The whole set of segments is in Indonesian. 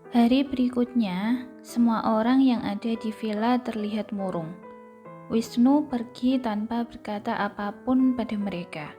Hari berikutnya, semua orang yang ada di villa terlihat murung. Wisnu pergi tanpa berkata apapun pada mereka.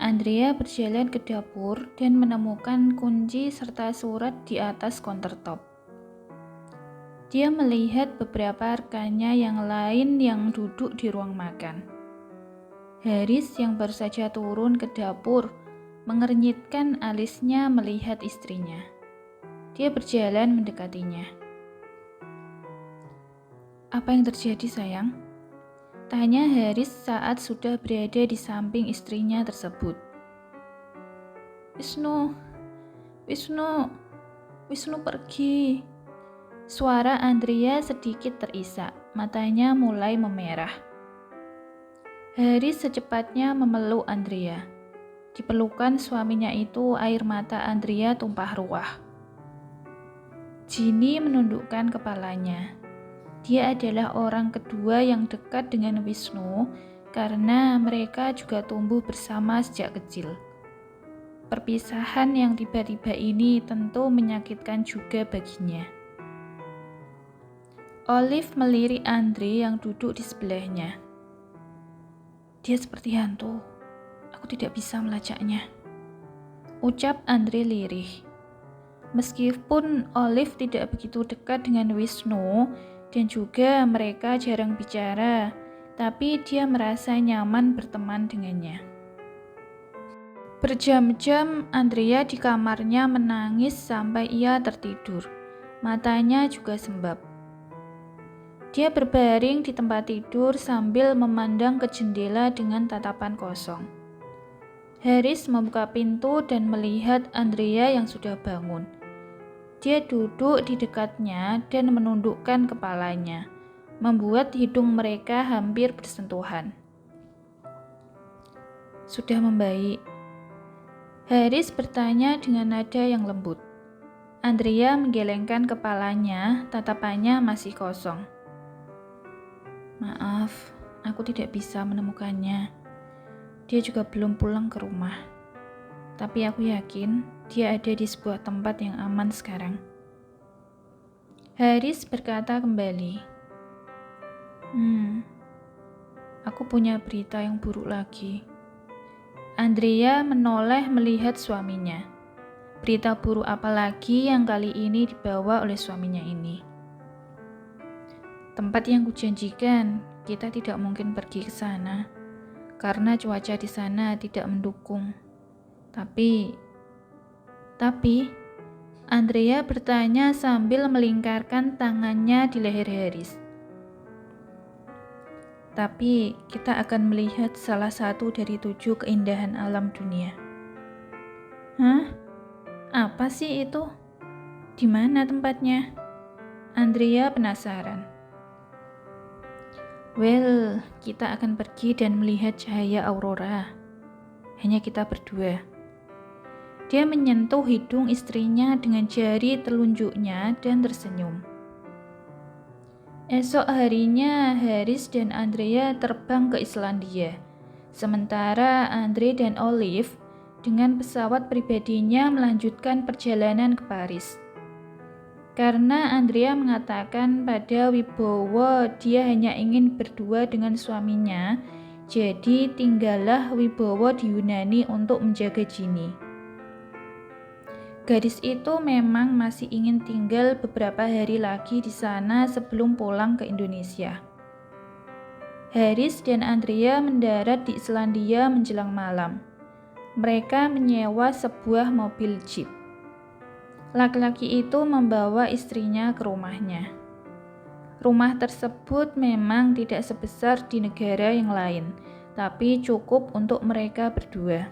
Andrea berjalan ke dapur dan menemukan kunci serta surat di atas countertop. Dia melihat beberapa rekannya yang lain yang duduk di ruang makan. Haris yang baru saja turun ke dapur mengernyitkan alisnya melihat istrinya. Dia berjalan mendekatinya. "Apa yang terjadi, sayang?" tanya Haris saat sudah berada di samping istrinya tersebut. Wisnu pergi." Suara Andrea sedikit terisak, matanya mulai memerah. Haris secepatnya memeluk Andrea. Di pelukan suaminya itu, air mata Andrea tumpah ruah. Ginny menundukkan kepalanya. Dia adalah orang kedua yang dekat dengan Wisnu karena mereka juga tumbuh bersama sejak kecil. Perpisahan yang tiba-tiba ini tentu menyakitkan juga baginya. Olive melirik Andre yang duduk di sebelahnya. "Dia seperti hantu. Aku tidak bisa melacaknya," ucap Andre lirih. Meskipun Olive tidak begitu dekat dengan Wisnu dan juga mereka jarang bicara, tapi dia merasa nyaman berteman dengannya. Berjam-jam Andrea di kamarnya menangis sampai ia tertidur. Matanya juga sembab. Dia berbaring di tempat tidur sambil memandang ke jendela dengan tatapan kosong. Haris membuka pintu dan melihat Andrea yang sudah bangun. Dia duduk di dekatnya dan menundukkan kepalanya, membuat hidung mereka hampir bersentuhan. "Sudah membaik?" Haris bertanya dengan nada yang lembut. Andrea menggelengkan kepalanya, tatapannya masih kosong. "Maaf, aku tidak bisa menemukannya. Dia juga belum pulang ke rumah. Tapi aku yakin dia ada di sebuah tempat yang aman sekarang." Haris berkata kembali. Aku punya berita yang buruk lagi." Andrea menoleh melihat suaminya. Berita buruk apa lagi yang kali ini dibawa oleh suaminya ini? "Tempat yang kujanjikan, kita tidak mungkin pergi ke sana karena cuaca di sana tidak mendukung. Tapi, Andrea bertanya sambil melingkarkan tangannya di leher Haris. "Tapi kita akan melihat salah satu dari 7 keindahan alam dunia." "Hah? Apa sih itu? Di mana tempatnya?" Andrea penasaran. "Well, kita akan pergi dan melihat cahaya aurora. Hanya kita berdua." Dia menyentuh hidung istrinya dengan jari telunjuknya dan tersenyum. Esok harinya, Haris dan Andrea terbang ke Islandia. Sementara Andre dan Olive dengan pesawat pribadinya melanjutkan perjalanan ke Paris. Karena Andrea mengatakan pada Wibowo dia hanya ingin berdua dengan suaminya, jadi tinggallah Wibowo di Yunani untuk menjaga Ginny. Gadis itu memang masih ingin tinggal beberapa hari lagi di sana sebelum pulang ke Indonesia. Haris dan Andrea mendarat di Islandia menjelang malam. Mereka menyewa sebuah mobil jeep. Laki-laki itu membawa istrinya ke rumahnya. Rumah tersebut memang tidak sebesar di negara yang lain, tapi cukup untuk mereka berdua.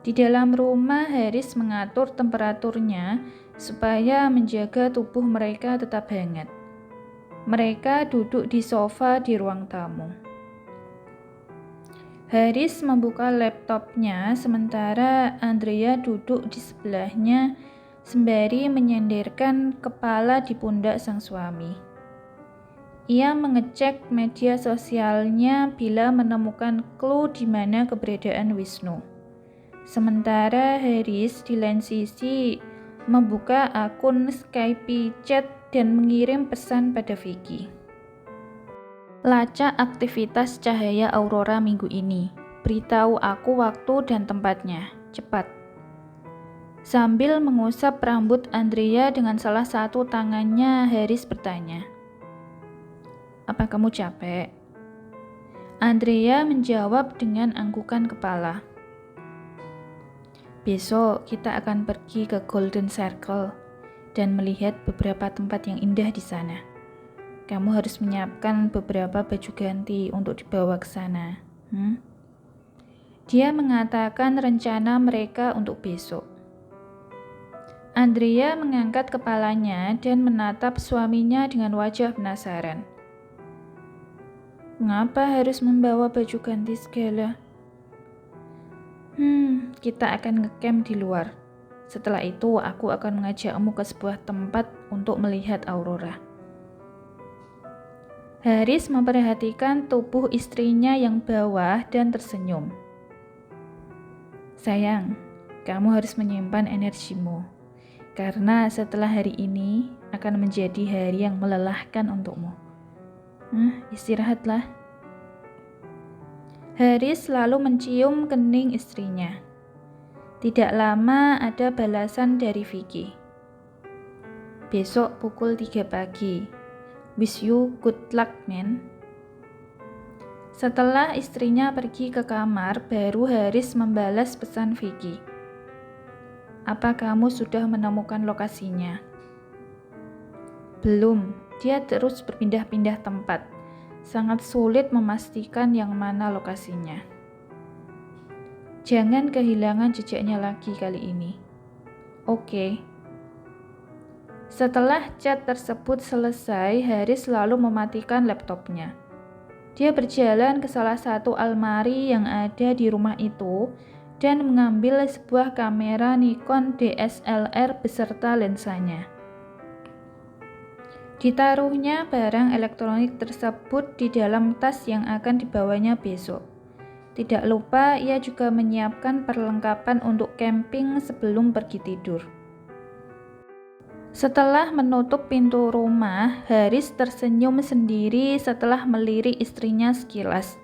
Di dalam rumah, Haris mengatur temperaturnya supaya menjaga tubuh mereka tetap hangat. Mereka duduk di sofa di ruang tamu. Haris membuka laptopnya sementara Andrea duduk di sebelahnya sembari menyandarkan kepala di pundak sang suami. Ia mengecek media sosialnya bila menemukan clue di mana keberadaan Wisnu. Sementara Haris di lain sisi membuka akun Skype chat dan mengirim pesan pada Vicky. Lacak aktivitas cahaya aurora minggu ini. Beritahu aku waktu dan tempatnya. Cepat. Sambil mengusap rambut Andrea dengan salah satu tangannya, Haris bertanya, "Apa kamu capek?" Andrea menjawab dengan anggukan kepala. "Besok kita akan pergi ke Golden Circle dan melihat beberapa tempat yang indah di sana. Kamu harus menyiapkan beberapa baju ganti untuk dibawa ke sana." Dia mengatakan rencana mereka untuk besok. Andrea mengangkat kepalanya dan menatap suaminya dengan wajah penasaran. "Mengapa harus membawa baju ganti segala?" Kita akan ngecamp di luar. Setelah itu aku akan mengajakmu ke sebuah tempat untuk melihat aurora." Haris memperhatikan tubuh istrinya yang bawah dan tersenyum. "Sayang, kamu harus menyimpan energimu. Karena setelah hari ini akan menjadi hari yang melelahkan untukmu. Istirahatlah." Haris lalu mencium kening istrinya. Tidak lama ada balasan dari Vicky. "Besok pukul 3 pagi. Wish you good luck, man." Setelah istrinya pergi ke kamar, baru Haris membalas pesan Vicky. "Apa kamu sudah menemukan lokasinya?" "Belum, dia terus berpindah-pindah tempat. Sangat sulit memastikan yang mana lokasinya." "Jangan kehilangan jejaknya lagi kali ini." "Oke." Setelah chat tersebut selesai, Haris lalu mematikan laptopnya. Dia berjalan ke salah satu almari yang ada di rumah itu dan mengambil sebuah kamera Nikon DSLR beserta lensanya. Ditaruhnya barang elektronik tersebut di dalam tas yang akan dibawanya besok. Tidak lupa ia juga menyiapkan perlengkapan untuk camping sebelum pergi tidur. Setelah menutup pintu rumah, Haris tersenyum sendiri setelah melirik istrinya sekilas.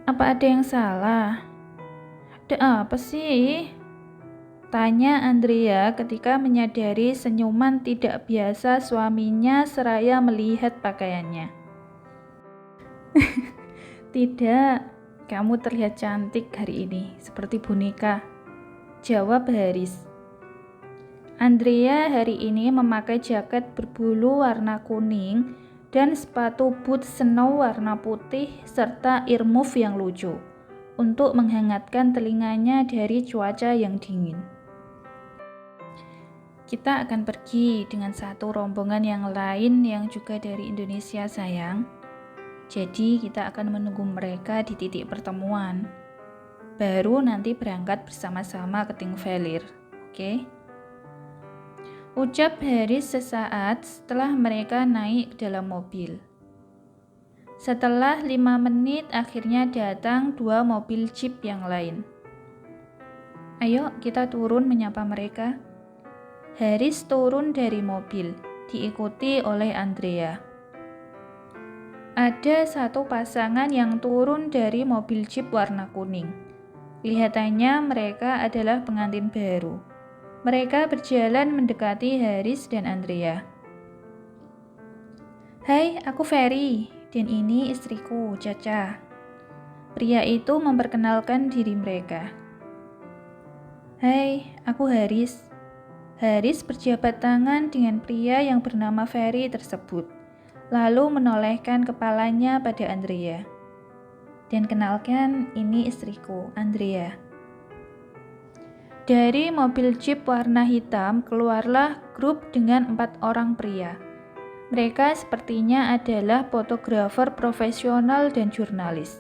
"Apa ada yang salah? Ada apa sih?" tanya Andrea ketika menyadari senyuman tidak biasa suaminya seraya melihat pakaiannya. "Tidak, kamu terlihat cantik hari ini, seperti boneka," jawab Haris. Andrea hari ini memakai jaket berbulu warna kuning dan sepatu boot snow warna putih serta earmuff yang lucu untuk menghangatkan telinganya dari cuaca yang dingin. "Kita akan pergi dengan satu rombongan yang lain yang juga dari Indonesia, sayang. Jadi kita akan menunggu mereka di titik pertemuan. Baru nanti berangkat bersama-sama ke Thingvellir, oke?" Ucap Haris sesaat setelah mereka naik ke dalam mobil. Setelah 5 menit akhirnya datang 2 mobil jeep yang lain. "Ayo kita turun menyapa mereka." Haris turun dari mobil, diikuti oleh Andrea. Ada satu pasangan yang turun dari mobil jeep warna kuning. Kelihatannya mereka adalah pengantin baru. Mereka berjalan mendekati Haris dan Andrea. "Hai, aku Ferry, dan ini istriku, Caca." Pria itu memperkenalkan diri mereka. "Hai, aku Haris." Haris berjabat tangan dengan pria yang bernama Ferry tersebut, lalu menolehkan kepalanya pada Andrea. "Dan kenalkan, ini istriku, Andrea." Dari mobil jeep warna hitam keluarlah grup dengan 4 orang pria. Mereka sepertinya adalah fotografer profesional dan jurnalis.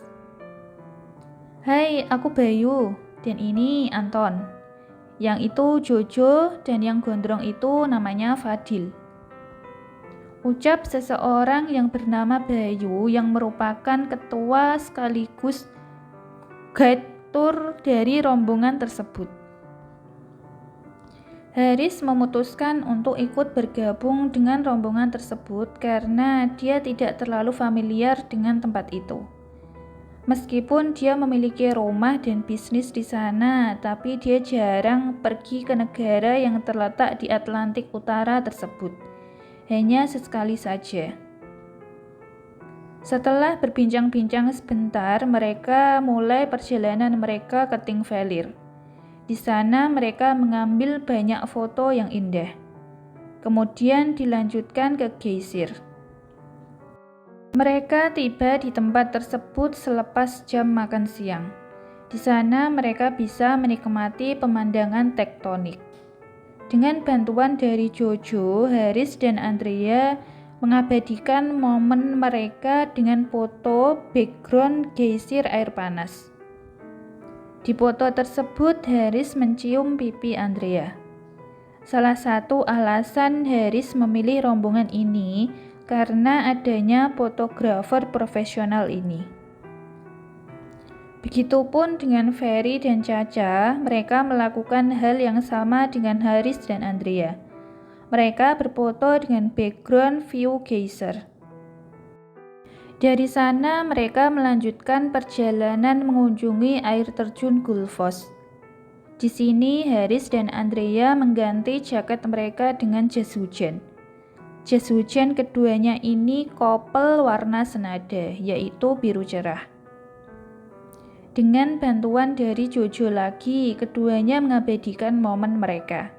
"Hai, aku Bayu, dan ini Anton. Yang itu Jojo, dan yang gondrong itu namanya Fadil." Ucap seseorang yang bernama Bayu yang merupakan ketua sekaligus guide tour dari rombongan tersebut. Haris memutuskan untuk ikut bergabung dengan rombongan tersebut karena dia tidak terlalu familiar dengan tempat itu. Meskipun dia memiliki rumah dan bisnis di sana, tapi dia jarang pergi ke negara yang terletak di Atlantik Utara tersebut. Hanya sesekali saja. Setelah berbincang-bincang sebentar, mereka mulai perjalanan mereka ke Thingvellir. Di sana mereka mengambil banyak foto yang indah. Kemudian dilanjutkan ke Geysir. Mereka tiba di tempat tersebut selepas jam makan siang. Di sana mereka bisa menikmati pemandangan tektonik. Dengan bantuan dari Jojo, Haris dan Andrea mengabadikan momen mereka dengan foto background geysir air panas. Di foto tersebut, Haris mencium pipi Andrea. Salah satu alasan Haris memilih rombongan ini karena adanya fotografer profesional ini. Begitupun dengan Ferry dan Caca, mereka melakukan hal yang sama dengan Haris dan Andrea. Mereka berfoto dengan background view geyser. Dari sana mereka melanjutkan perjalanan mengunjungi air terjun Gullfoss. Di sini Haris dan Andrea mengganti jaket mereka dengan jas hujan. Jas hujan keduanya ini couple warna senada, yaitu biru cerah. Dengan bantuan dari Jojo lagi, keduanya mengabadikan momen mereka.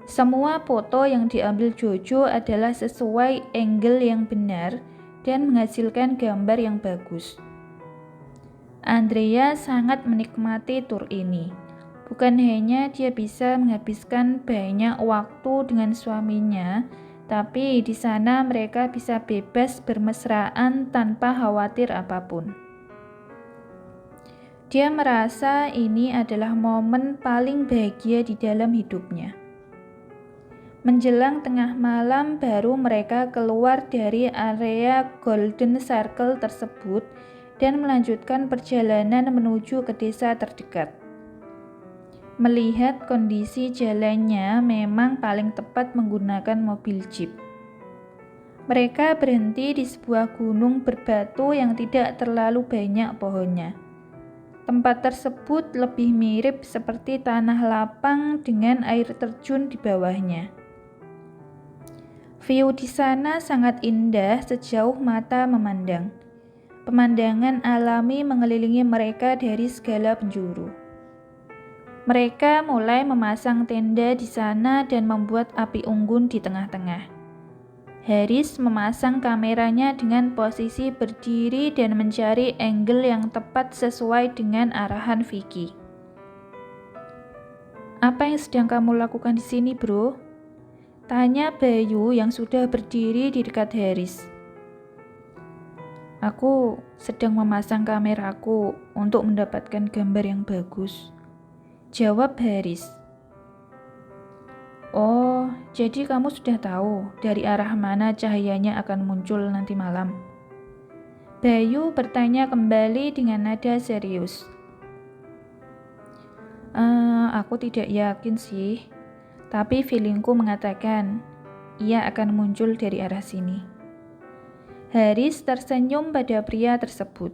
Semua foto yang diambil Jojo adalah sesuai angle yang benar dan menghasilkan gambar yang bagus. Andrea sangat menikmati tur ini. Bukan hanya dia bisa menghabiskan banyak waktu dengan suaminya, tapi di sana mereka bisa bebas bermesraan tanpa khawatir apapun. Dia merasa ini adalah momen paling bahagia di dalam hidupnya. Menjelang tengah malam baru mereka keluar dari area Golden Circle tersebut dan melanjutkan perjalanan menuju ke desa terdekat. Melihat kondisi jalannya memang paling tepat menggunakan mobil jeep. Mereka berhenti di sebuah gunung berbatu yang tidak terlalu banyak pohonnya. Tempat tersebut lebih mirip seperti tanah lapang dengan air terjun di bawahnya. View di sana sangat indah sejauh mata memandang. Pemandangan alami mengelilingi mereka dari segala penjuru. Mereka mulai memasang tenda di sana dan membuat api unggun di tengah-tengah. Haris memasang kameranya dengan posisi berdiri dan mencari angle yang tepat sesuai dengan arahan Vicky. "Apa yang sedang kamu lakukan di sini, bro?" tanya Bayu yang sudah berdiri di dekat Haris. "Aku sedang memasang kameraku untuk mendapatkan gambar yang bagus," jawab Haris. "Oh, jadi kamu sudah tahu dari arah mana cahayanya akan muncul nanti malam?" Bayu bertanya kembali dengan nada serius. Aku tidak yakin sih. Tapi feelingku mengatakan, ia akan muncul dari arah sini." Haris tersenyum pada pria tersebut.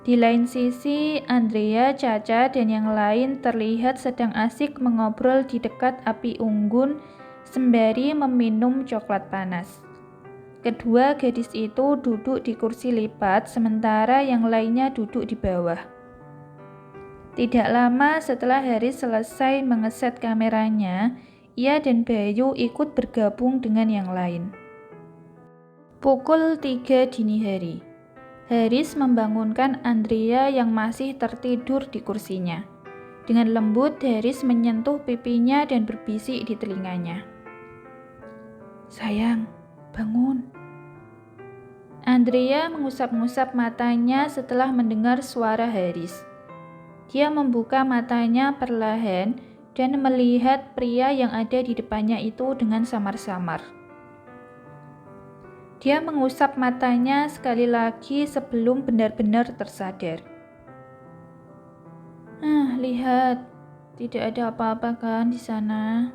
Di lain sisi, Andrea, Caca, dan yang lain terlihat sedang asik mengobrol di dekat api unggun sembari meminum coklat panas. Kedua gadis itu duduk di kursi lipat, sementara yang lainnya duduk di bawah. Tidak lama setelah Haris selesai mengeset kameranya, ia dan Bayu ikut bergabung dengan yang lain. Pukul 3 dini hari. Haris membangunkan Andrea yang masih tertidur di kursinya. Dengan lembut, Haris menyentuh pipinya dan berbisik di telinganya. "Sayang, bangun." Andrea mengusap-ngusap matanya setelah mendengar suara Haris. Dia membuka matanya perlahan dan melihat pria yang ada di depannya itu dengan samar-samar. Dia mengusap matanya sekali lagi sebelum benar-benar tersadar. Lihat, tidak ada apa-apa kan di sana?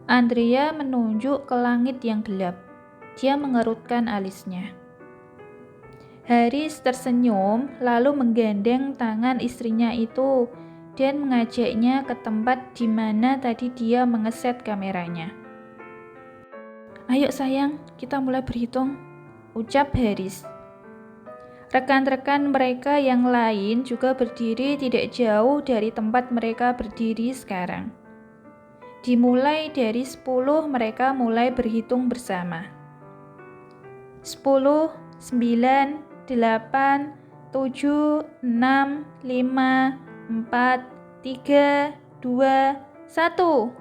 Andrea menunjuk ke langit yang gelap. Dia mengerutkan alisnya. Haris tersenyum lalu menggandeng tangan istrinya itu dan mengajaknya ke tempat di mana tadi dia mengeset kameranya. "Ayo sayang, kita mulai berhitung," ucap Haris. Rekan-rekan mereka yang lain juga berdiri tidak jauh dari tempat mereka berdiri sekarang. Dimulai dari 10 mereka mulai berhitung bersama. 10, 9, 8, 7, 6, 5, 4, 3, 2, 1.